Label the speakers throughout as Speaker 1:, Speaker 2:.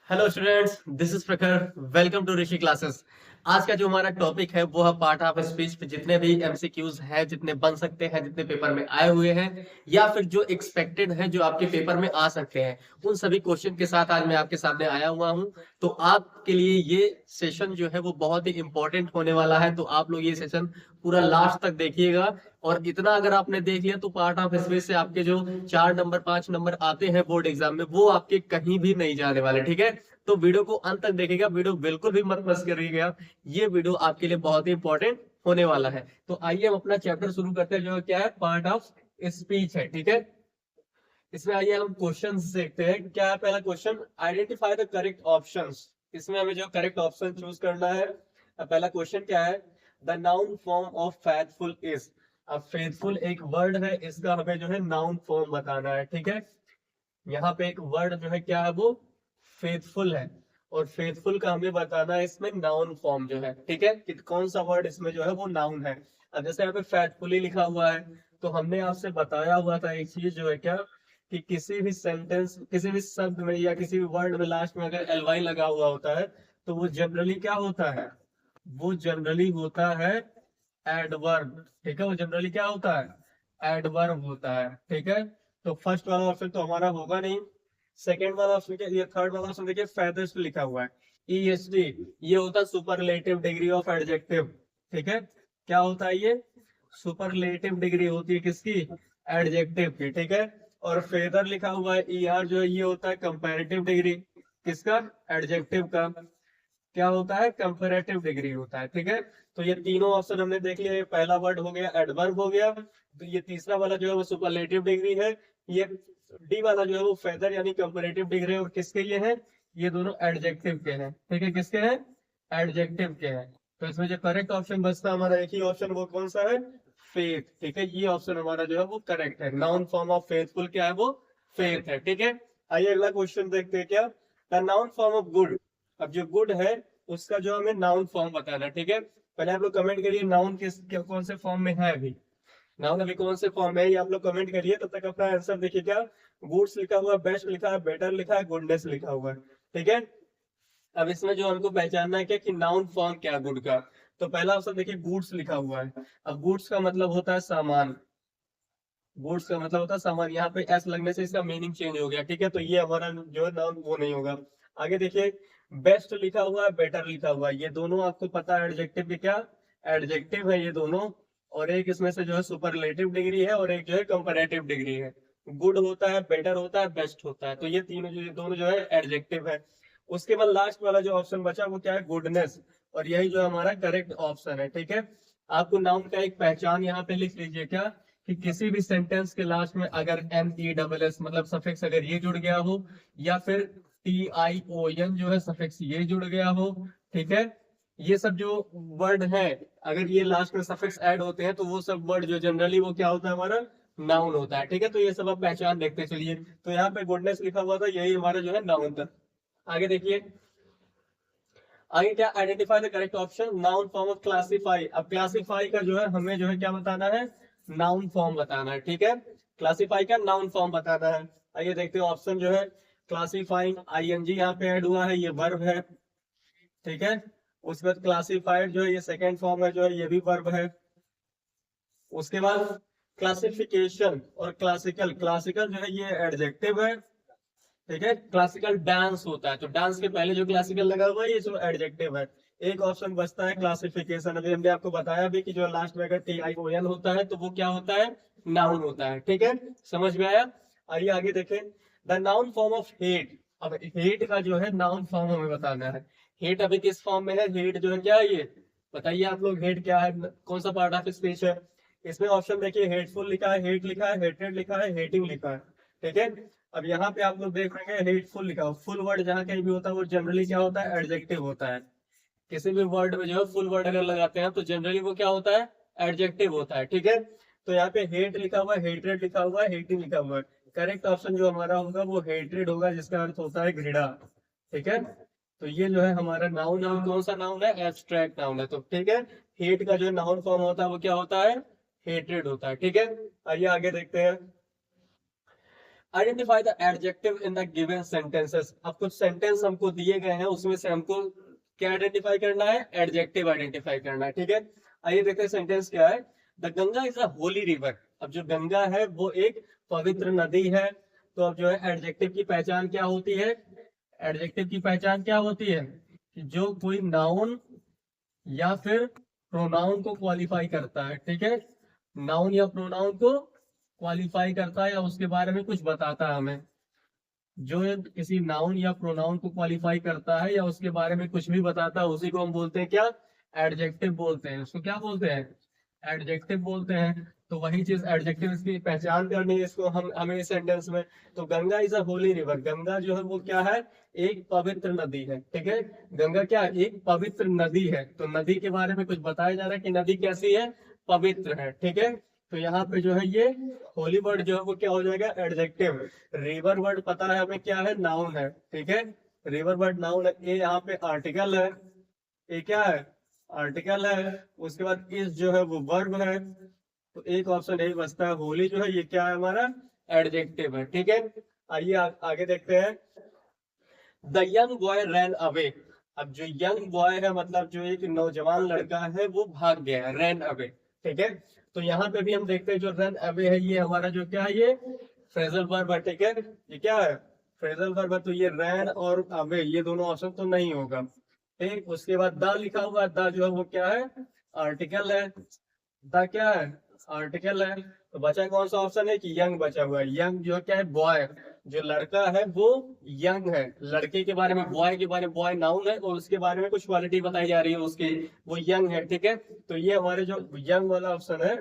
Speaker 1: Hello students, this is Prakhar. Welcome to Rishi classes. आज का जो हमारा टॉपिक है वो है पार्ट ऑफ स्पीच पे जितने भी एमसीक्यूज हैं, जितने बन सकते हैं, जितने पेपर में आए हुए हैं या फिर जो एक्सपेक्टेड है जो आपके पेपर में आ सकते हैं, उन सभी क्वेश्चन के साथ आज मैं आपके सामने आया हुआ हूं। तो आपके लिए ये सेशन जो है वो बहुत ही इंपॉर्टेंट होने वाला है, तो आप लोग ये सेशन पूरा लास्ट तक देखिएगा। और इतना अगर आपने देख लिया तो पार्ट ऑफ स्पीच से आपके जो 4 नंबर 5 नंबर आते हैं बोर्ड एग्जाम में, वो आपके कहीं भी नहीं जाने वाले। ठीक है, तो वीडियो को अंत तक देखिएगा, वीडियो बिल्कुल भी मत मिस करिएगा। ये वीडियो आपके लिए बहुत ही इंपॉर्टेंट होने वाला है। तो आइए हम अपना चैप्टर शुरू करते हैं, जो क्या है पार्ट ऑफ स्पीच है। ठीक है, इसमें आइए हम क्वेश्चन देखते हैं। क्या है पहला question? Identify the correct options. इसमें हमें जो करेक्ट ऑप्शन चूज करना है। अब पहला क्वेश्चन क्या है? The noun form of faithful is. अब फेथफुल एक वर्ड है, इसका हमें जो है नाउन फॉर्म बताना है। ठीक है, यहाँ पे एक वर्ड जो है क्या है, वो फेथफुल है, और फेथफुल का हमें बताना है इसमें नाउन फॉर्म जो है। ठीक है, कि कौन सा वर्ड इसमें जो है वो नाउन है। अब जैसे यहाँ पे फेथफुली लिखा हुआ है, तो हमने आपसे बताया हुआ था एक चीज जो है क्या, कि किसी भी सेंटेंस, किसी भी शब्द में या किसी भी वर्ड में लास्ट में अगर एलवाई लगा हुआ होता है, तो वो जनरली क्या होता है? वो जनरली होता है एडवर्ब। ठीक है, वो जनरली क्या होता है? एडवर्ब होता है। ठीक है, तो फर्स्ट वाला ऑप्शन तो हमारा होगा नहीं। सेकंड वाला ऑप्शन क्या, ये थर्ड वाला ऑप्शन देखिए, फेदर्स लिखा हुआ है, ईएसडी। ये होता है सुपरलेटिव डिग्री ऑफ एडजेक्टिव। ठीक है, क्या होता है ये? सुपरलेटिव डिग्री होती है किसकी? एडजेक्टिव की। ठीक है, और फेदर लिखा हुआ है ईआर, जो है ये होता है कंपैरेटिव डिग्री किसका? एडजेक्टिव का। क्या होता है? कंपैरेटिव डिग्री होता है। ठीक है, तो ये तीनों ऑप्शन हमने देख लिया। ये पहला वर्ड हो गया एडवर्ब हो गया, तो ये तीसरा वाला जो है वो सुपरलेटिव डिग्री है। ये डी वाला जो है वो फेदर यानी कंपैरेटिव डिग्री, और किसके ये है? ये दोनों एडजेक्टिव के हैं। ठीक है, किसके हैं? एडजेक्टिव के हैं। तो इसमें जो करेक्ट ऑप्शन बचता है हमारा एक ही ऑप्शन, वो कौन सा है? फेथ। ठीक है, ये ऑप्शन हमारा जो है वो करेक्ट है। नाउन फॉर्म ऑफ फेथफुल क्या है? वो फेथ है। ठीक है, आइए अगला क्वेश्चन देखते हैं। क्या? The noun form of good. अब जो गुड है उसका जो हमें नाउन फॉर्म बताना है। ठीक है, पहले आप लोग कमेंट करिए नाउन कौन से फॉर्म में है अभी। नाउन अभी कौन से फॉर्म में है ये आप लोग कमेंट करिए। तब तक अपना आंसर देखिए। क्या? गुड्स लिखा हुआ है, बेस्ट लिखा है, बेटर लिखा है, गुडनेस लिखा हुआ है। ठीक है, अब इसमें जो हमको पहचानना है क्या, कि नाउन फॉर्म क्या है गुड का। तो पहला ऑप्शन देखिए, गुड्स लिखा हुआ है। अब गुड्स का मतलब होता है सामान। गुड्स का मतलब होता है सामान, यहाँ पे एस लगने से इसका मीनिंग चेंज हो गया। ठीक है, तो ये हमारा जो है नाउन वो नहीं होगा। आगे देखिए, बेस्ट लिखा हुआ है, बेटर लिखा हुआ है, ये दोनों आपको पता है एडजेक्टिव के क्या? एडजेक्टिव है ये दोनों। और एक इसमें से जो है सुपरलेटिव डिग्री है, और एक जो है कंपैरेटिव डिग्री है। गुड होता है, बेटर होता है, बेस्ट होता है, तो ये तीनों जो, ये दोनों जो है एडजेक्टिव है। उसके बाद लास्ट वाला जो ऑप्शन बचा वो क्या है? गुडनेस। और यही जो हमारा करेक्ट ऑप्शन है। ठीक है, आपको नाउन का एक पहचान यहाँ पे लिख लीजिए। क्या? कि किसी भी सेंटेंस के लास्ट में अगर NESS मतलब सफिक्स अगर ये जुड़ गया हो, या फिर TION जो है सफिक्स ये जुड़ गया हो। ठीक है, ये सब जो वर्ड है, अगर ये लास्ट में सफिक्स ऐड होते हैं, तो वो सब वर्ड जो जनरली वो क्या होता है? हमारा नाउन होता है। ठीक है, तो ये सब आप पहचान देखते चलिए। तो यहाँ पे गुडनेस लिखा हुआ था, यही हमारा जो है नाउन था। आगे देखिए, आगे क्या? Identify the correct option, noun form of classify. अब क्लासीफाई का जो है हमें जो है क्या बताना है? नाउन फॉर्म बताना है। ठीक है, क्लासीफाई का नाउन फॉर्म बताना है। आइए देखते हैं ऑप्शन जो है, क्लासीफाइंग ING यहाँ पे ऐड हुआ है, ये वर्ब है। ठीक है, उसके बाद क्लासीफाइड जो है ये सेकेंड फॉर्म है, जो है ये भी वर्ब है। उसके बाद क्लासिफिकेशन और क्लासिकल, क्लासिकल जो है ये एडजेक्टिव है। ठीक है, क्लासिकल डांस होता है, तो डांस के पहले जो क्लासिकल लगा हुआ है ये जो एडजेक्टिव है। एक ऑप्शन बचता है क्लासिफिकेशन। अभी हमने आपको बताया भी कि जो लास्ट में अगर TION होता है तो वो क्या होता है? नाउन होता है। ठीक है, समझ में आया? आइए आगे देखें, the noun form of hate. अब हेट का जो है नाउन फॉर्म हमें बताना है। हेट अभी किस फॉर्म में है? हेट जो है क्या है ये? बताइए आप लोग, हेट क्या है? कौन सा पार्ट ऑफ स्पीच है? इसमें ऑप्शन देखिए, हेटफुल लिखा है, हेट लिखा है, हेटेड लिखा है, हेटिंग लिखा है। ठीक है, अब यहाँ पे आप लोग देख रहे हैं हेटफुल लिखा हो। फुल वर्ड जहाँ कहीं भी होता है वो जनरली क्या होता है? एडजेक्टिव होता है। किसी भी वर्ड में जो है फुल वर्ड अगर लगाते हैं तो जनरली वो क्या होता है? एडजेक्टिव होता है। ठीक है, तो यहाँ पे हेट लिखा हुआ है, हेट्रेड लिखा हुआ है, हेटिंग लिखा हुआ है। करेक्ट ऑप्शन जो हमारा होगा वो हेट्रेड होगा, जिसका अर्थ होता है घृणा। ठीक है, तो ये जो है हमारा नाउन है, कौन सा नाउन है? एब्स्ट्रैक्ट नाउन है। तो ठीक है, हेट का जो नाउन फॉर्म होता है वो क्या होता है? हेट्रेड होता है। ठीक है, आइए आगे देखते हैं। Identify the adjective in the given sentences. अब कुछ सेंटेंस हमको दिए गए हैं, उसमें से हमको क्या आइडेंटिफाई करना है, एडजेक्टिव आइडेंटिफाई करना है, ठीक है। आइए देखते हैं सेंटेंस क्या है। The Ganga is a Holi river. अब जो गंगा है वो एक पवित्र नदी है। तो अब जो है एडजेक्टिव की पहचान क्या होती है, एडजेक्टिव की पहचान क्या होती है कि जो कोई नाउन या फिर प्रोनाउन को क्वालिफाई करता है, ठीक है। नाउन या प्रोनाउन को क्वालिफाई करता है या उसके बारे में कुछ बताता है हमें। जो किसी नाउन या प्रोनाउन को क्वालिफाई करता है या उसके बारे में कुछ भी बताता है, उसी को हम बोलते हैं क्या, एडजेक्टिव बोलते हैं। उसको क्या बोलते हैं, एडजेक्टिव बोलते हैं। तो वही चीज एडजेक्टिव की पहचान करनी है इसको हमें इस सेंटेंस में। तो Ganga is a Holi river. Ganga जो है वो क्या है, एक पवित्र नदी है, ठीक है। गंगा क्या है, एक पवित्र नदी है। तो नदी के बारे में कुछ बताया जा रहा है कि नदी कैसी है, पवित्र है, ठीक है। तो यहाँ पे जो है ये होली वर्ड जो है वो क्या हो जाएगा, एडजेक्टिव। रिवर वर्ड पता है हमें क्या है, नाउन है, ठीक है। रिवर वर्ड नाउन है। ये यहाँ पे आर्टिकल है, ये क्या है, आर्टिकल है। उसके बाद इस जो है वो वर्ब है। तो एक ऑप्शन यही बचता है, होली जो है ये क्या है, हमारा एडजेक्टिव है, ठीक है। आइए आगे देखते हैं। The young boy ran away. अब जो यंग बॉय है मतलब जो एक नौजवान लड़का है वो भाग गया है, रैन अवे, ठीक है। तो यहाँ पे भी हम देखते हैं जो रन अवे है ये हमारा जो क्या है, ये फ्रेजल वर्ब है, ठीक है। ये क्या है, फ्रेजल वर्ब है। तो ये रैन और अवे ये दोनों ऑप्शन तो नहीं होगा, ठीक। उसके बाद द लिखा हुआ है, द जो है वो क्या है, आर्टिकल है। द क्या है, आर्टिकल है। तो बचा कौन सा ऑप्शन है कि यंग बचा हुआ है। यंग जो क्या है, बॉय। जो लड़का है वो यंग है। लड़के के बारे में, बॉय के बारे में, बॉय नाउन है और उसके बारे में कुछ क्वालिटी बताई जा रही है उसकी, वो यंग है, ठीक है। तो ये हमारे जो यंग वाला ऑप्शन है,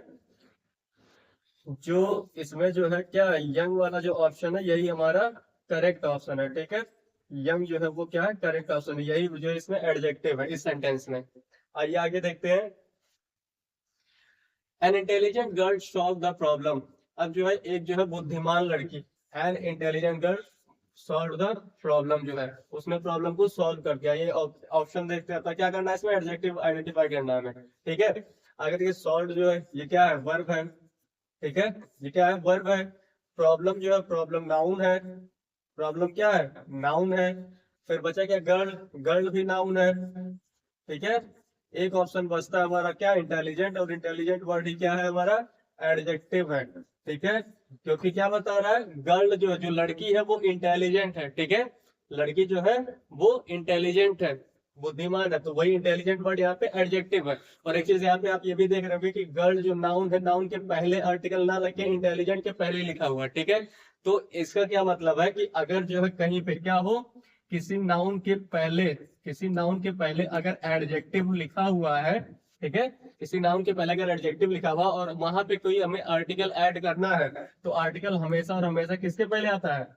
Speaker 1: जो इसमें जो है क्या, यंग वाला जो ऑप्शन है यही हमारा करेक्ट ऑप्शन है, ठीक है। यंग जो है वो क्या है, करेक्ट ऑप्शन है। यही जो इसमें एडजेक्टिव है इस सेंटेंस में। आइए आगे देखते हैं। An intelligent girl solve the problem. अब जो है एक जो है बुद्धिमान लड़की, an intelligent girl solve the problem, जो है उसने प्रॉब्लम को सॉल्व कर दिया। ये ऑप्शन देखते हैं, तो क्या करना है इसमें, एडजेक्टिव आइडेंटिफाई करना है हमें, ठीक है। आगे देखिए, सॉल्व जो है ये क्या है, वर्ब है, ठीक है। ये क्या है, वर्ब है। प्रॉब्लम जो है, प्रॉब्लम नाउन है। प्रॉब्लम क्या है, नाउन है। फिर बचा क्या, गर्ल, गर्ल भी नाउन है, ठीक है। एक ऑप्शन बचता है हमारा क्या, इंटेलिजेंट। और इंटेलिजेंट वर्ड ही क्या है हमारा, एडजेक्टिव है, ठीक है। क्योंकि क्या बता रहा है, गर्ल जो है, जो लड़की है वो इंटेलिजेंट है, ठीक है। लड़की जो है वो इंटेलिजेंट है, बुद्धिमान है। तो वही इंटेलिजेंट वर्ड यहाँ पे एडजेक्टिव है। और एक चीज यहाँ पे आप ये भी देख रहे होंगे कि गर्ल जो नाउन है, नाउन के पहले आर्टिकल ना लगे, इंटेलिजेंट के पहले लिखा हुआ है, ठीक है। तो इसका क्या मतलब है कि अगर जो है कहीं पे क्या हो, किसी नाउन के पहले, किसी नाउन के पहले अगर एडजेक्टिव लिखा हुआ है, ठीक है, किसी नाउन के पहले अगर एडजेक्टिव लिखा हुआ और वहां पे कोई हमें आर्टिकल ऐड करना है, तो आर्टिकल हमेशा और हमेशा किसके पहले आता है,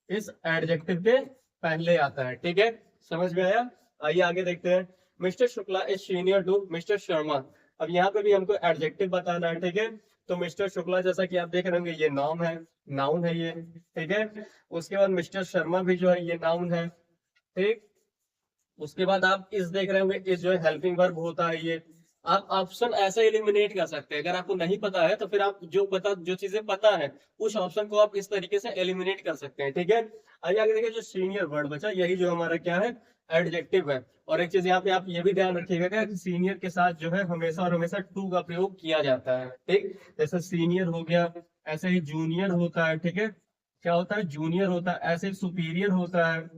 Speaker 1: इस एडजेक्टिव के पहले आता है, ठीक है। समझ में आया। आइए आगे देखते हैं। Mister Shukla is senior to mister Sharma. अब यहाँ पे भी हमको एडजेक्टिव बताना है, ठीक है। तो मिस्टर शुक्ला जैसा कि आप देख रहे होंगे ये नाउन है, नाउन है ये, ठीक है। उसके बाद मिस्टर शर्मा भी जो है ये नाउन है, ठीक। उसके बाद आप इस देख रहे होंगे, इस जो है हेल्पिंग वर्ब होता है ये। आप ऑप्शन ऐसे एलिमिनेट कर सकते हैं, अगर आपको नहीं पता है तो फिर आप जो चीजें पता है उस ऑप्शन को आप इस तरीके से एलिमिनेट कर सकते हैं, ठीक है। आइए आगे देखिए, जो सीनियर वर्ड बचा यही जो हमारा क्या है, एडजेक्टिव है। और एक चीज यहाँ पे आप ये भी ध्यान रखिएगा कि सीनियर के साथ जो है हमेशा और हमेशा टू का प्रयोग किया जाता है, ठीक। जैसे सीनियर हो गया, ऐसे ही जूनियर होता है, ठीक है। क्या होता है, जूनियर होता है। ऐसे सुपीरियर होता है,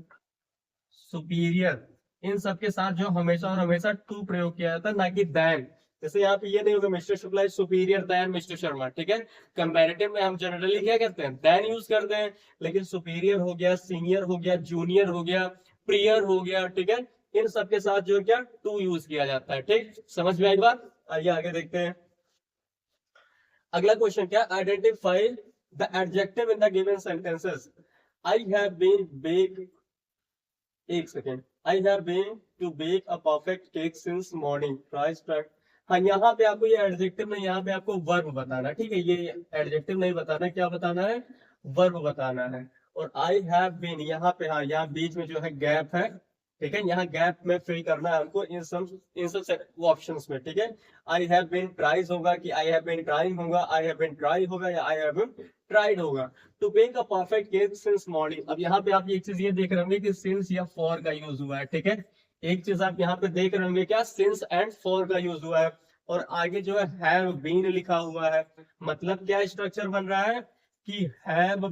Speaker 1: सुपीरियर। इन सब के साथ जो हमेशा और हमेशा टू प्रयोग किया जाता है, ना कि दैन। जैसे यहाँ पे ये नहीं होगा mister Shukla is superior then mister Sharma, ठीक है। कंपैरेटिव में हम जनरली क्या करते हैं, दैन यूज करते हैं। लेकिन सुपीरियर हो गया, सीनियर हो गया, जूनियर हो गया, प्रियर हो गया, ठीक है, इन सब के साथ जो क्या, टू यूज किया जाता है, ठीक। समझ में आई बात। आइए आगे देखते हैं। अगला क्वेश्चन क्या, identify the adjective in the given sentences. I have been bake, एक second, I have been to bake a perfect cake since morning, price track. हाँ, यहाँ पे आपको ये एडजेक्टिव नहीं, यहाँ पे आपको वर्ब बताना है, ठीक है। ये एडजेक्टिव नहीं बताना है, क्या बताना है, वर्ब बताना है। और आई हैव बीन यहाँ पे, हाँ यहाँ बीच में जो है गैप है, ठीक है, यहाँ गैप में फिल करना है हमको इन सब ऑप्शंस में। ठीक है, आई हैव बीन ट्राइज होगा कि आई हैव बीन ट्राइंग होगा, आई हैव बीन ट्राई होगा या आई हैव बीन ट्राइड होगा। To make a perfect case since morning, अब यहाँ पे आप एक चीज ये देख रहे होंगे कि सिंस या फॉर का यूज हुआ है। ठीक है, एक चीज आप यहाँ पे देख रहे होंगे क्या, सिंस एंड फॉर का यूज हुआ है, और आगे जो है हैव बीन लिखा हुआ है। मतलब क्या स्ट्रक्चर बन रहा है कि हैव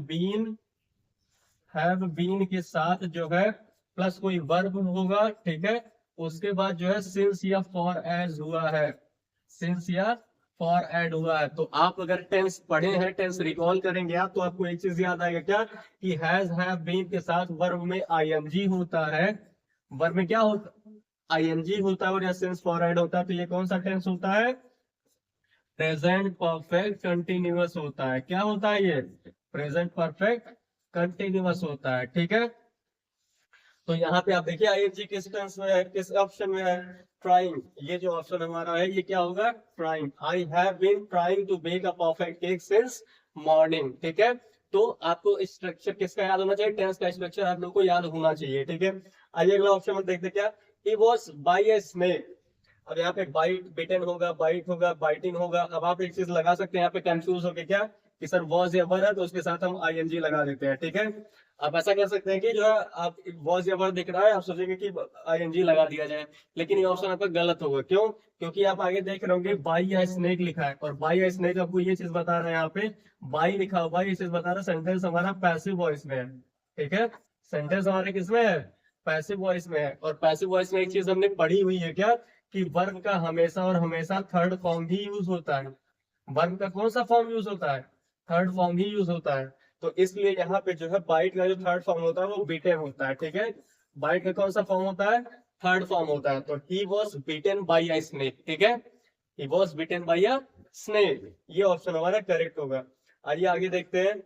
Speaker 1: बीन के साथ जो है प्लस कोई वर्ब होगा। ठीक है, उसके बाद जो है सिंस या फॉर एज हुआ है, सिंस या फॉर एड हुआ है। तो आप अगर टेंस पढ़े हैं, टेंस रिकॉल करेंगे आप, तो आपको एक चीज याद आएगा क्या, कि हैज हैव बीन के साथ वर्ब में आईएनजी होता है। वर्ब में क्या होता, आईएनजी होता है, और या सिंस फॉर एड होता है। तो ये कौन सा टेंस होता है, प्रेजेंट परफेक्ट कंटिन्यूअस होता है। क्या होता है ये, प्रेजेंट परफेक्ट कंटिन्यूअस होता है। ठीक है, तो यहाँ पे आप देखिए आईएनजी किस टेंस में है, किस ऑप्शन में है, ट्राइंग। ये जो ऑप्शन हमारा है ये क्या होगा, trying. I have been trying to bake a perfect cake since morning. ठीक है, तो आपको स्ट्रक्चर किसका याद होना चाहिए, टेंस का स्ट्रक्चर आप लोगों को याद होना चाहिए। ठीक है, आइए अगला ऑप्शन में देखते क्या, he was by a snake. अब यहाँ पे बाइट बिटेन होगा, बाइट होगा, बाइटिंग होगा। अब आप एक चीज लगा सकते हैं यहाँ पे, कंफ्यूज होके क्या, कि सर वॉज या वर है तो उसके साथ हम आईएनजी लगा देते हैं। ठीक है, आप ऐसा कर सकते हैं कि जो है आप वॉज या वर दिख रहा है, आप सोचेंगे कि आईएनजी लगा दिया जाए, लेकिन ये ऑप्शन आपका गलत होगा। क्यों, क्योंकि आप आगे देख रहे होंगे बाई या स्नेक लिखा है, और बाई या स्नेक आपको ये चीज बता रहा है, यहाँ पे बाई लिखा हुआ है, ये चीज बता रहा है सेंटेंस हमारा पैसिव वॉइस में है। ठीक है, सेंटेंस हमारे किसमें है, पैसिव वॉइस में है। और पैसिव वॉइस में एक चीज हमने पढ़ी हुई है क्या, कि वर्ब का हमेशा और हमेशा थर्ड फॉर्म ही यूज होता है। वर्ब का कौन सा फॉर्म यूज होता है, थर्ड फॉर्म ही यूज होता है। तो इसलिए यहाँ पे जो है बाइट का जो थर्ड फॉर्म होता है वो बीटेन होता है। ठीक है, बाइट का कौन सा फॉर्म होता है, थर्ड फॉर्म होता है। तो he was beaten by a snake. ठीक है, he was beaten by a snake, ये ऑप्शन हमारा करेक्ट होगा। आइए आगे देखते हैं,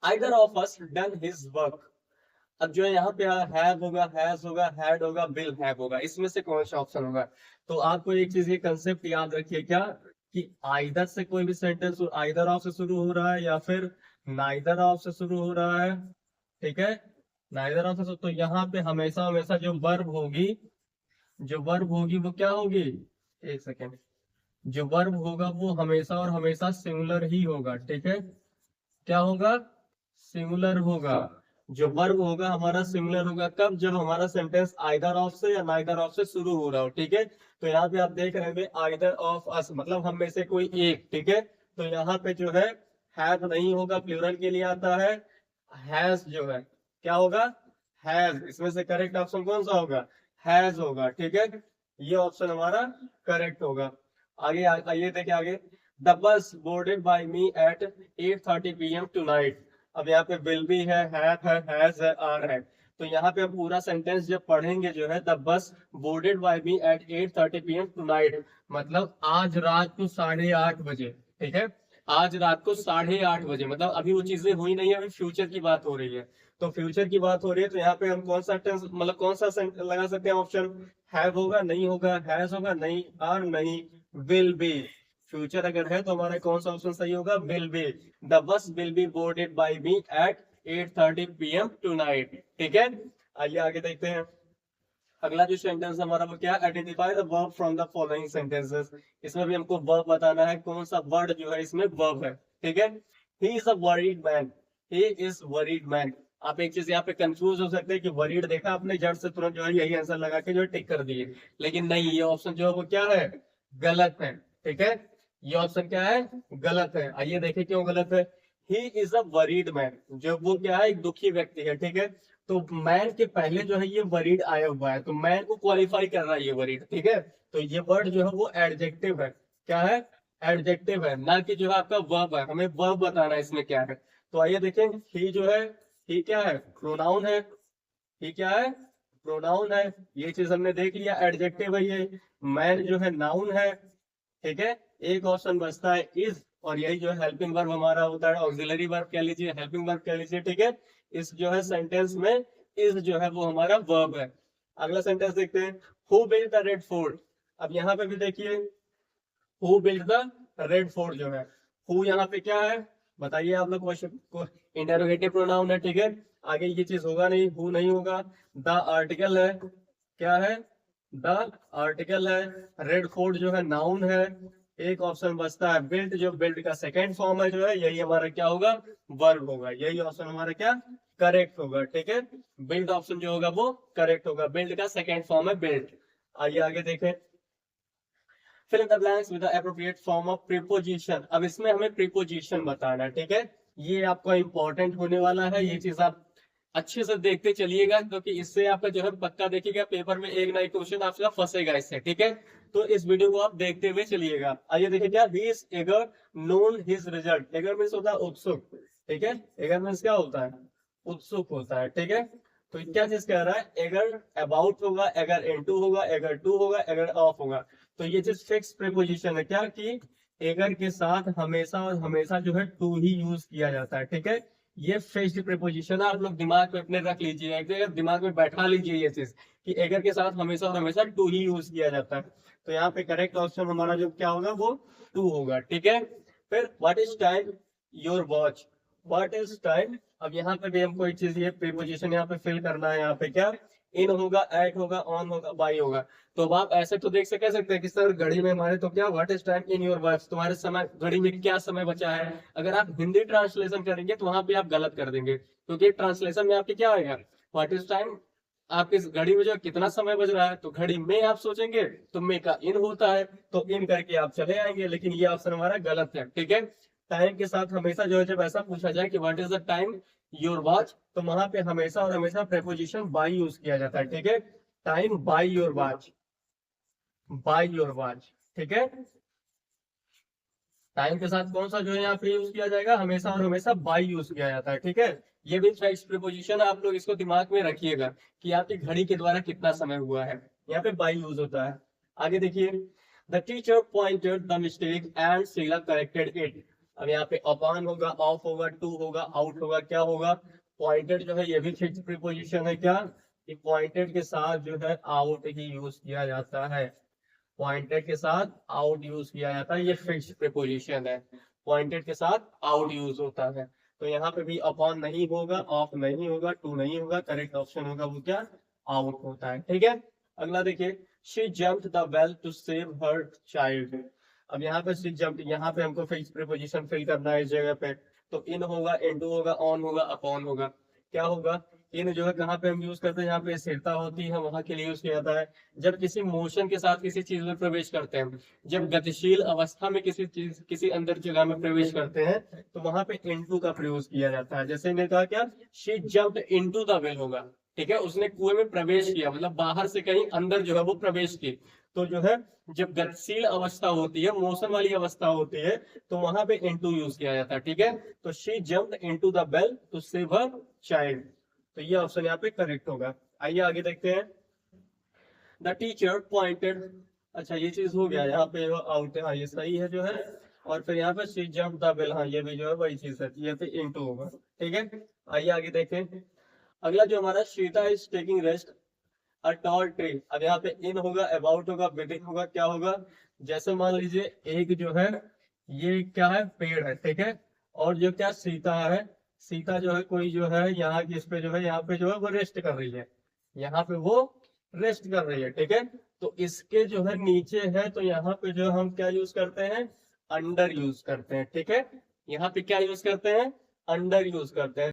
Speaker 1: either of us done his work. अब जो है यहाँ पे हैव होगा, हैज होगा, हैड होगा, विल हैव होगा, इसमें से कौन सा ऑप्शन होगा। तो आपको एक चीज ये कंसेप्ट याद रखिए क्या, कि आइदर से कोई भी सेंटेंस आइदर ऑफ से शुरू हो रहा है या फिर नाइदर ऑफ से शुरू हो रहा है। ठीक है, नाइदर ऑफ से, तो यहाँ पे हमेशा हमेशा जो वर्ब होगी, जो वर्ब होगी वो क्या होगी, एक सेकेंड, जो वर्ब होगा वो हमेशा और हमेशा सिंगुलर ही होगा। ठीक है, क्या होगा, सिंगुलर होगा। जो वर्ब होगा हमारा सिंगुलर होगा, कब, जब हमारा सेंटेंस आइदर ऑफ से या नाइदर ऑफ से शुरू हो रहा हो। ठीक है, तो यहाँ पे आप देख रहे हैं आइदर ऑफ अस, मतलब हम में से कोई एक। ठीक है, तो यहाँ पे जो है हैव नहीं होगा, प्लूरल के लिए आता है हैज। जो है क्या होगा, हैज। इसमें से करेक्ट ऑप्शन कौन सा होगा, हैज होगा। ठीक है, ये ऑप्शन हमारा करेक्ट होगा। आगे आइए देखिए आगे, the bus boarded by me at 8:30 PM tonight. अब यहाँ पे विल भी है, हैव है, हैज है, आर है। तो यहाँ पे हम पूरा सेंटेंस जब पढ़ेंगे जो है, the bus boarded by me at 8:30 PM tonight, मतलब आज रात को 8:30 बजे। ठीक है, आज रात को 8:30 बजे, मतलब अभी वो चीजें हुई नहीं है, अभी फ्यूचर की बात हो रही है। तो फ्यूचर की बात हो रही है, तो यहाँ पे हम कौन सा टेंस, मतलब कौन सा लगा सकते हैं ऑप्शन, हैव होगा, नहीं होगा, हैज होगा, नहीं, आर नहीं, विल बी। फ्यूचर अगर है तो हमारा कौन सा ऑप्शन सही होगा, will be. The bus will be boarded by me at 8:30 PM tonight. ठीक है, आइए आगे देखते हैं। अगला जो सेंटेंस हमारा वो क्या, identify the verb from the following sentences. इसमें भी हमको वर्ब बताना है, कौन सा वर्ड जो है इसमें वर्ब है। ठीक है, he is a worried man, he is worried man. आप एक चीज यहाँ पे कंफ्यूज हो सकते हैं कि वरीड देखा आपने, जड़ से तुरंत जो है यही आंसर लगा के जो है टिक कर दिए, लेकिन नहीं, ये ऑप्शन जो है वो क्या है, गलत है। ठीक है, ये ऑप्शन क्या है, गलत है। आइए देखें क्यों गलत है। He is a worried man, जो वो क्या है, एक दुखी व्यक्ति है। ठीक है, तो मैन के पहले जो है ये वरीड आया हुआ है, तो मैन को क्वालिफाई कर रहा है ये वरीड। ठीक है, तो ये वर्ड जो है वो एडजेक्टिव है। क्या है, एडजेक्टिव है, ना कि जो है आपका वर्ब है। हमें वर्ब बताना है इसमें क्या है। तो आइए देखें, ही जो है, ही क्या है, प्रोनाउन है। ही क्या है, प्रोनाउन है, ये चीज हमने देख लिया, एडजेक्टिव है ये। मैन जो है नाउन है। ठीक है, एक ऑप्शन बचता है इज, और यही जो है हेल्पिंग वर्ब हमारा होता है, ऑक्सिलरी वर्ब कह लीजिए, हेल्पिंग वर्ब कह लीजिए। ठीक है, इस जो है सेंटेंस में इज जो है वो हमारा वर्ब है। अगला सेंटेंस देखते हैं, who build the red fort. अब यहाँ पे भी देखिए, who build the red fort जो है, हु यहाँ पे क्या है बताइए आप लोग, क्वेश्चन को इंटेरोगेटिव प्रोनाउन है। ठीक है, आगे ये चीज होगा नहीं, हु नहीं होगा। द आर्टिकल है, क्या है, द आर्टिकल है। रेड फोर्ट जो है नाउन है। एक ऑप्शन बचता है बिल्ट, जो बिल्ट का सेकेंड फॉर्म है जो है, यही हमारा क्या होगा, वर्ब होगा। यही ऑप्शन हमारा क्या करेक्ट होगा, ठीक है। बिल्ट ऑप्शन जो होगा वो करेक्ट होगा, बिल्ट का सेकेंड फॉर्म है बिल्ट। आइए आगे देखें। Fill in the blanks with the appropriate form of preposition. अब इसमें हमें प्रीपोजिशन बताना है, ठीक है। ये आपका इंपॉर्टेंट होने वाला है, ये चीज आप अच्छे से देखते चलिएगा, क्योंकि इससे आपका जो है पक्का देखिएगा पेपर में एक ना एक क्वेश्चन आपका फंसेगा इससे, ठीक है। तो इस वीडियो को आप देखते हुए चलिएगा। आइए देखिए क्या, he is eager known his result. Eager means होता है उत्सुक, ठीक है। एगर मीन्स क्या होता है, उत्सुक होता है, ठीक है। तो क्या चीज कह रहा है, अगर अबाउट होगा, अगर इनटू होगा, अगर टू होगा, अगर ऑफ होगा। तो ये चीज फिक्स प्रीपोजिशन है, क्या कि अगर के साथ हमेशा और हमेशा जो है टू ही यूज किया जाता है, ठीक है। ये फिक्स्ड प्रीपोजिशन है, आप लोग दिमाग में अपने रख लीजिए, एक जगह दिमाग में बैठा लीजिए ये चीज कि अगर के साथ हमेशा और हमेशा टू ही यूज किया जाता है। तो यहाँ पे करेक्ट ऑप्शन हमारा जो क्या होगा वो टू होगा, ठीक है। फिर what is time your watch, what is time. अब यहाँ पे भी हमको एक चीज, ये प्रीपोजिशन यहाँ पे फिल करना है। यहाँ पे क्या, इन होगा, एट होगा, ऑन होगा, बाई होगा। तो अब आप ऐसे तो देख कह सकते हैं कि सर घड़ी में हमारे तो क्या, what is time in your watch, तुम्हारे समय घड़ी में क्या समय बचा है। अगर आप हिंदी ट्रांसलेशन करेंगे तो वहां पे आप गलत कर देंगे, क्योंकि ट्रांसलेशन में आपके क्या आएगा, व्हाट इज टाइम, आपकी घड़ी में जो कितना समय बज रहा है। तो घड़ी में आप सोचेंगे तो में का इन होता है, तो इन करके आप चले आएंगे, लेकिन ये ऑप्शन हमारा गलत है, ठीक है। टाइम के साथ हमेशा जो है जब ऐसा पूछा जाए कि what is the time your watch, तो वहां पे हमेशा और हमेशा प्रेपोजिशन बाई यूज किया जाता है, ठीक है। Time by your watch, by your watch, ठीक है। टाइम के साथ कौन सा जो है यहाँ पे यूज किया जाएगा, हमेशा और हमेशा बाई यूज किया जाता है, ठीक है। ये भी फिक्स्ड प्रीपोजिशन है, आप लोग इसको दिमाग में रखिएगा कि आपकी घड़ी के द्वारा कितना समय हुआ है, यहाँ पे बाई यूज होता है। आगे देखिए, the teacher pointed the mistake and Sheela corrected it. अब यहाँ पे अपॉन होगा, ऑफ होगा, टू होगा, आउट होगा, क्या होगा, पॉइंटेड जो है ये भी फिक्स्ड प्रीपोजिशन है, क्या कि पॉइंटेड के साथ जो है आउट ही यूज किया जाता है। पॉइंटेड के साथ आउट यूज किया जाता है, ये फिक्स्ड प्रीपोजिशन है। पॉइंटेड के साथ आउट यूज होता है। तो यहाँ पे भी अपॉन नहीं होगा, ऑफ नहीं होगा, टू नहीं होगा, करेक्ट ऑप्शन होगा वो क्या, आउट होता है, ठीक है। अगला देखिए, she jumped the well to save her child. अब यहाँ पे शी जम्प्ड, यहाँ पे हमको फिक्स्ड प्रीपोजिशन फिल करना है इस जगह पे। तो इन होगा, इनटू होगा, ऑन होगा, अपॉन होगा, क्या होगा। इन जो है कहाँ पे हम यूज करते हैं, यहाँ पे स्थिरता होती है वहां के लिए यूज किया जाता है। जब किसी मोशन के साथ किसी चीज में प्रवेश करते हैं, जब गतिशील अवस्था में किसी चीज किसी अंदर जगह में प्रवेश करते हैं, तो वहां पे इनटू का प्रयोग किया जाता है। जैसे मैंने कहा क्या, she jumped into the well होगा, ठीक है, उसने कुएं में प्रवेश किया, मतलब बाहर से कहीं अंदर जो है वो प्रवेश की। तो जो है जब गतिशील अवस्था होती है, मोशन वाली अवस्था होती है, तो वहां पे इनटू यूज किया जाता है, ठीक है। तो she jumped into the well to save her child. तो ये ऑप्शन यहाँ पे करेक्ट होगा। आइए आगे देखते हैं, द टीचर पॉइंटेड। अच्छा ये चीज हो गया, यहाँ पे आउट है, हाँ ये सही है जो है। और फिर यहाँ पे शी जम्प द बेल, हाँ ये भी जो है वही चीज है, ये पे इनटू होगा, ठीक है। आइए आगे देखें। अगला जो हमारा, Shweta is taking rest a tall tree. अब यहाँ पे इन होगा, अबाउट होगा, विदिन होगा, क्या होगा। जैसे मान लीजिए एक जो है, ये क्या है, पेड़ है, ठीक है। और जो क्या, सीता है, सीता जो है कोई जो है यहाँ की, इस पे जो है, यहाँ पे जो है वो रेस्ट कर रही है, यहाँ पे वो रेस्ट कर रही है, ठीक है। तो इसके जो है नीचे है, तो यहाँ पे जो हम क्या यूज करते हैं, अंडर यूज करते हैं, ठीक है। यहाँ पे क्या यूज करते हैं, अंडर यूज करते हैं।